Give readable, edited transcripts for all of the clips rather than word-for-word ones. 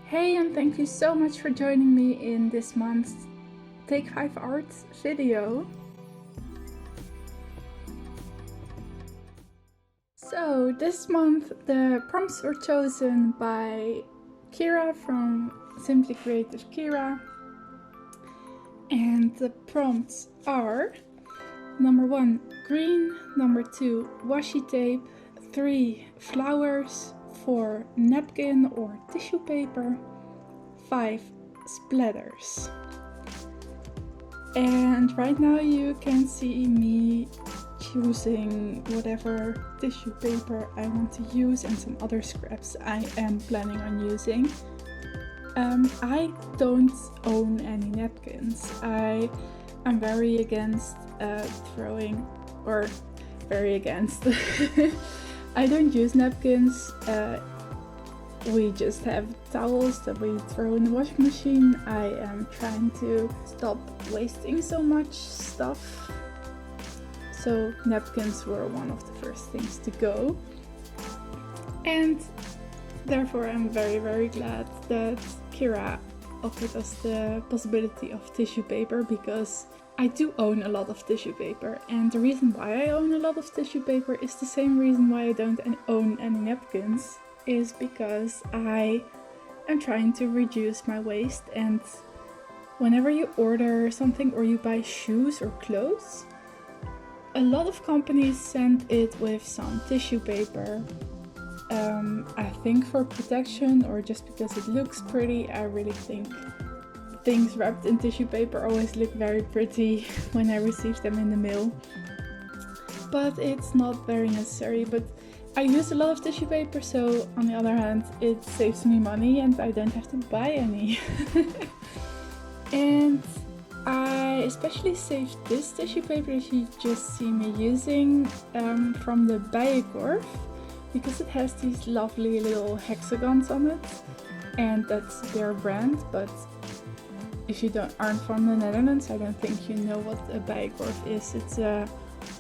Hey, and thank you so much for joining me in this month's Take 5 Art video. So this month the prompts were chosen by Kira from Simply Creative Kira, and the prompts are number 1 green, number 2 washi tape, 3 flowers, 4 napkin or tissue paper, 5 splatters. And right now you can see me choosing whatever tissue paper I want to use and some other scraps I am planning on using. I don't own any napkins. I am very against I don't use napkins. We just have towels that we throw in the washing machine. I am trying to stop wasting so much stuff. So napkins were one of the first things to go. And therefore I'm very glad that Kira offered us the possibility of tissue paper, because I do own a lot of tissue paper, and the reason why I own a lot of tissue paper is the same reason why I don't own any napkins, is because I am trying to reduce my waste. And whenever you order something or you buy shoes or clothes, a lot of companies send it with some tissue paper. I think for protection or just because it looks pretty. I really think things wrapped in tissue paper always look very pretty when I receive them in the mail. But it's not very necessary. But I use a lot of tissue paper, so on the other hand it saves me money and I don't have to buy any. And I especially saved this tissue paper that you just see me using from the Bijenkorf, because it has these lovely little hexagons on it, and that's their brand. But if you aren't from the Netherlands, I don't think you know what a Bijenkorf is. It's a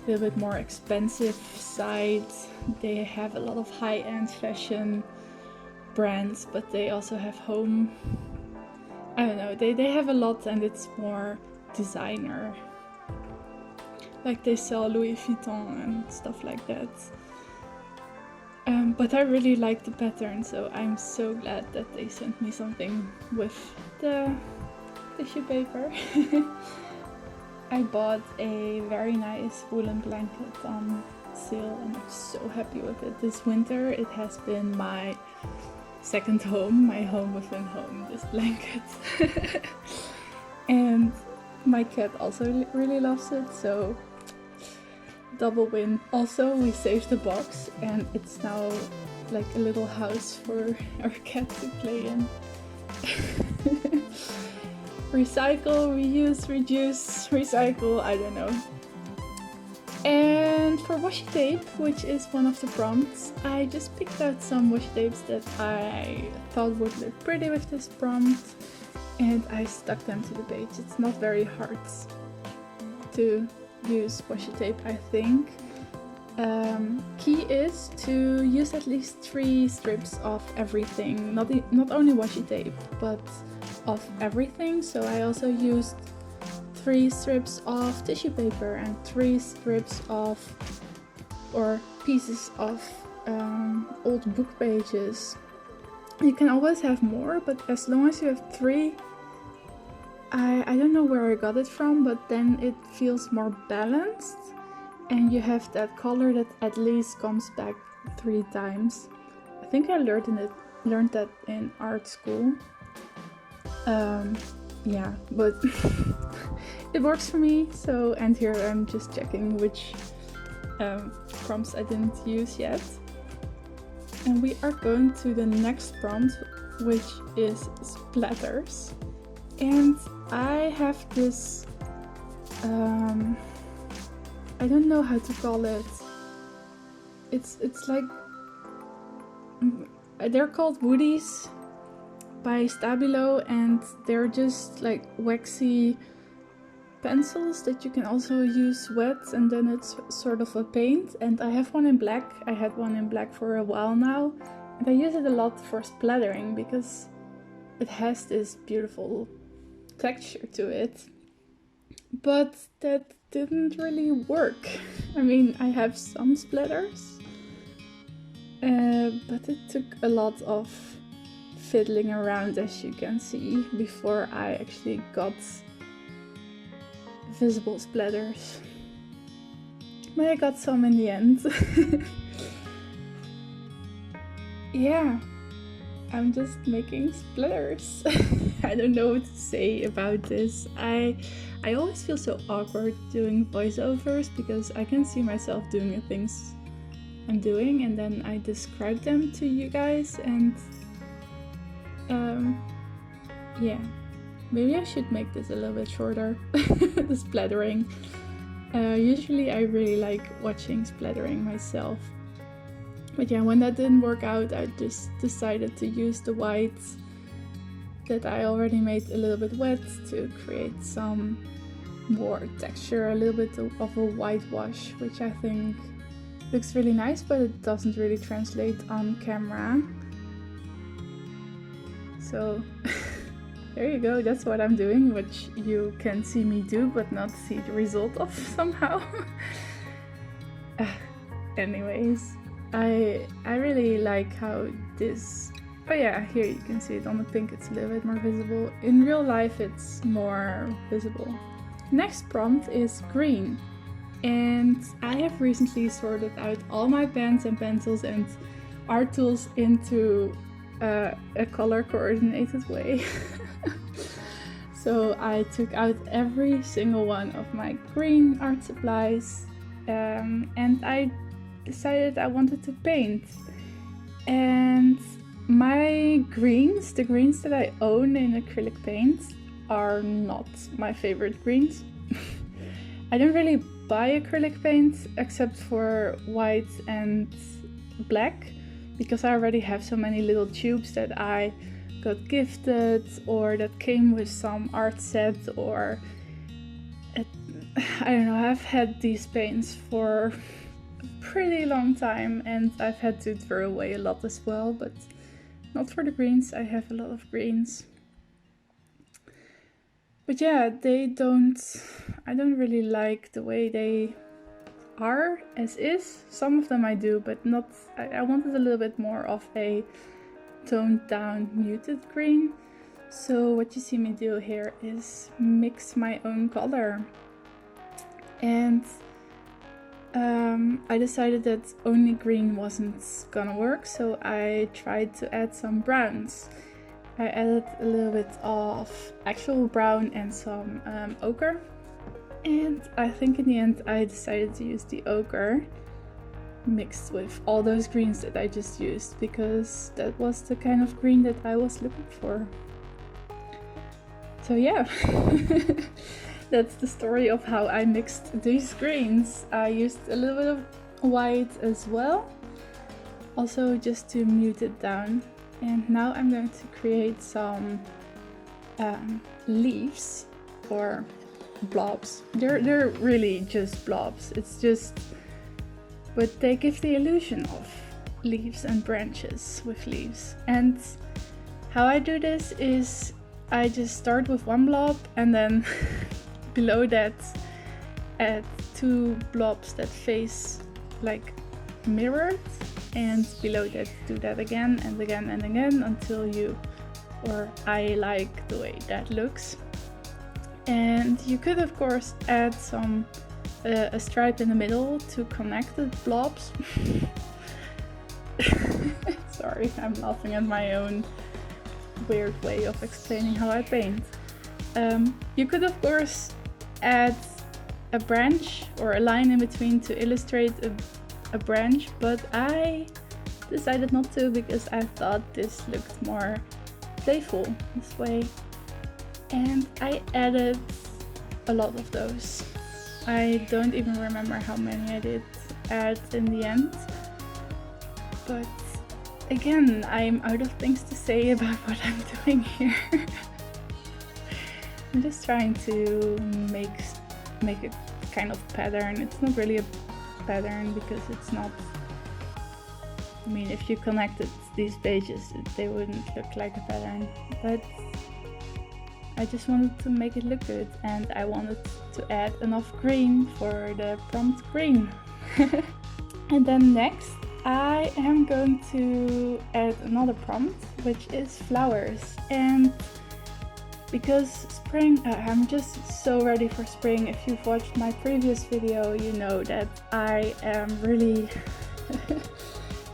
little bit more expensive side. They have a lot of high-end fashion brands, but they also have home. I don't know, they have a lot, and it's more designer. Like they sell Louis Vuitton and stuff like that. But I really like the pattern, so I'm so glad that they sent me something with the tissue paper. I bought a very nice woolen blanket on sale and I'm so happy with it. This winter it has been my second home, my home within home, this blanket. And my cat also really loves it, so double win. Also, we saved the box and it's now like a little house for our cat to play in. Recycle, reuse, reduce, recycle, I don't know. And for washi tape, which is one of the prompts, I just picked out some washi tapes that I thought would look pretty with this prompt, and I stuck them to the page. It's not very hard to use washi tape, I think. Key is to use at least 3 strips of everything, not only washi tape, but of everything. So I also used 3 strips of tissue paper and 3 strips of, or pieces of old book pages. You can always have more, but as long as you have 3, I don't know where I got it from, but then it feels more balanced and you have that color that at least comes back 3 times. I think I learned that in art school. Yeah, but it works for me. So, and here I'm just checking which prompts I didn't use yet. And we are going to the next prompt, which is splatters. And I have this, I don't know how to call it. It's like, they're called woodies by Stabilo, and they're just like waxy pencils that you can also use wet, and then it's sort of a paint. And I have one in black. I had one in black for a while now, and I use it a lot for splattering because it has this beautiful texture to it, but that didn't really work. I mean, I have some splatters, but it took a lot of fiddling around, as you can see, before I actually got visible splatters. But I got some in the end. Yeah, I'm just making splatters. I don't know what to say about this. I always feel so awkward doing voiceovers because I can see myself doing the things I'm doing and then I describe them to you guys, and yeah, maybe I should make this a little bit shorter, the splattering. Usually I really like watching splattering myself. But yeah, when that didn't work out, I just decided to use the white that I already made a little bit wet to create some more texture, a little bit of a whitewash, which I think looks really nice, but it doesn't really translate on camera. So there you go, that's what I'm doing, which you can see me do but not see the result of somehow. Anyways, I really like how this, oh yeah, here you can see it on the pink, it's a little bit more visible. In real life it's more visible. Next prompt is green, and I have recently sorted out all my pens and pencils and art tools into a color coordinated way. So I took out every single one of my green art supplies, and I decided I wanted to paint. And my greens, the greens that I own in acrylic paint, are not my favorite greens. I don't really buy acrylic paint except for white and black, because I already have so many little tubes that I got gifted or that came with some art set, or I don't know, I've had these paints for a pretty long time and I've had to throw away a lot as well, but not for the greens. I have a lot of greens. But yeah, I don't really like the way they are as is. Some of them I do, but not, I wanted a little bit more of a toned down muted green. So what you see me do here is mix my own color. And I decided that only green wasn't gonna work, so I tried to add some browns. I added a little bit of actual brown and some ochre. And I think in the end I decided to use the ochre mixed with all those greens that I just used, because that was the kind of green that I was looking for. So yeah, that's the story of how I mixed these greens. I used a little bit of white as well, also just to mute it down. And now I'm going to create some leaves or blobs. They're really just blobs. It's just, but they give the illusion of leaves and branches with leaves. And how I do this is I just start with one blob and then below that add two blobs that face like mirrored, and below that do that again and again and again until I like the way that looks. And you could of course add some a stripe in the middle to connect the blobs. Sorry, I'm laughing at my own weird way of explaining how I paint. You could of course add a branch or a line in between to illustrate a branch, but I decided not to because I thought this looked more playful this way. And I added a lot of those. I don't even remember how many I did add in the end. But again, I'm out of things to say about what I'm doing here. I'm just trying to make a kind of pattern. It's not really a pattern because it's not I mean, if you connected these pages, they wouldn't look like a pattern, but I just wanted to make it look good, and I wanted to add enough green for the prompt green. And then next I am going to add another prompt, which is flowers. And because spring, I'm just so ready for spring. If you've watched my previous video, you know that I am really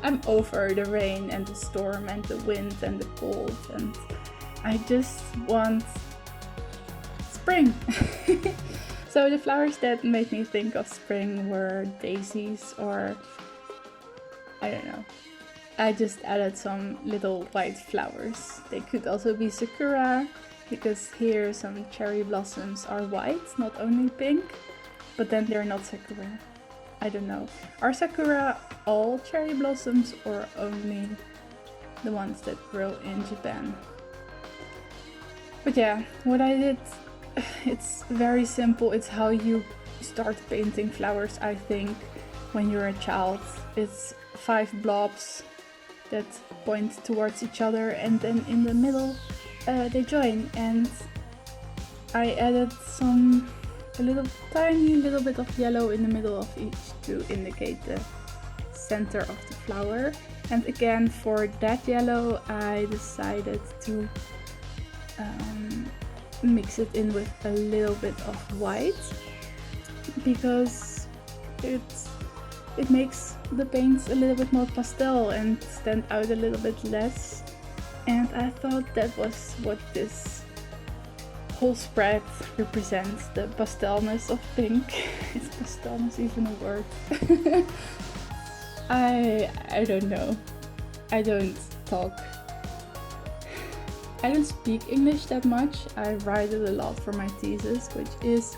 I'm over the rain and the storm and the wind and the cold, and I just want spring. So the flowers that made me think of spring were daisies, or I don't know. I just added some little white flowers. They could also be sakura, because here some cherry blossoms are white, not only pink, but then they're not sakura. I don't know. Are sakura all cherry blossoms or only the ones that grow in Japan? But yeah, what I did, it's very simple. It's how you start painting flowers, I think, when you're a child. It's 5 blobs that point towards each other, and then in the middle they join, and I added a tiny little bit of yellow in the middle of each to indicate the center of the flower. And again, for that yellow I decided to mix it in with a little bit of white, because it makes the paints a little bit more pastel and stand out a little bit less. And I thought that was what this whole spread represents, the pastelness of pink. Is pastelness even a word? I don't know. I don't speak English that much. I write it a lot for my thesis, which is,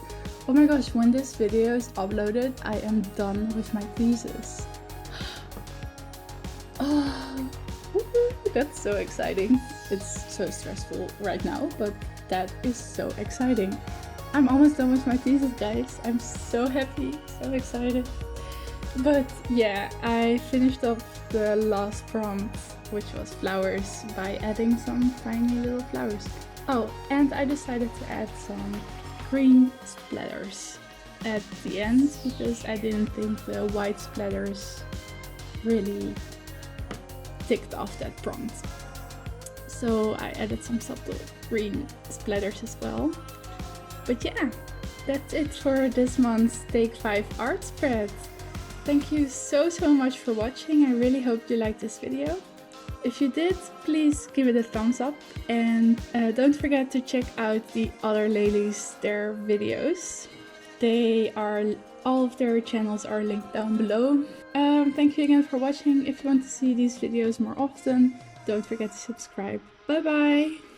oh my gosh, when this video is uploaded, I am done with my thesis. Oh, that's so exciting. It's so stressful right now, but that is so exciting. I'm almost done with my thesis, guys. I'm so happy, so excited. But yeah, I finished up the last prompt, which was flowers, by adding some tiny little flowers. Oh, and I decided to add some green splatters at the end, because I didn't think the white splatters really ticked off that prompt. So I added some subtle green splatters as well. But yeah, that's it for this month's Take 5 art spread. Thank you so much for watching. I really hope you liked this video. If you did, please give it a thumbs up, and don't forget to check out the other ladies, their videos. All of their channels are linked down below. Thank you again for watching. If you want to see these videos more often, don't forget to subscribe. Bye bye!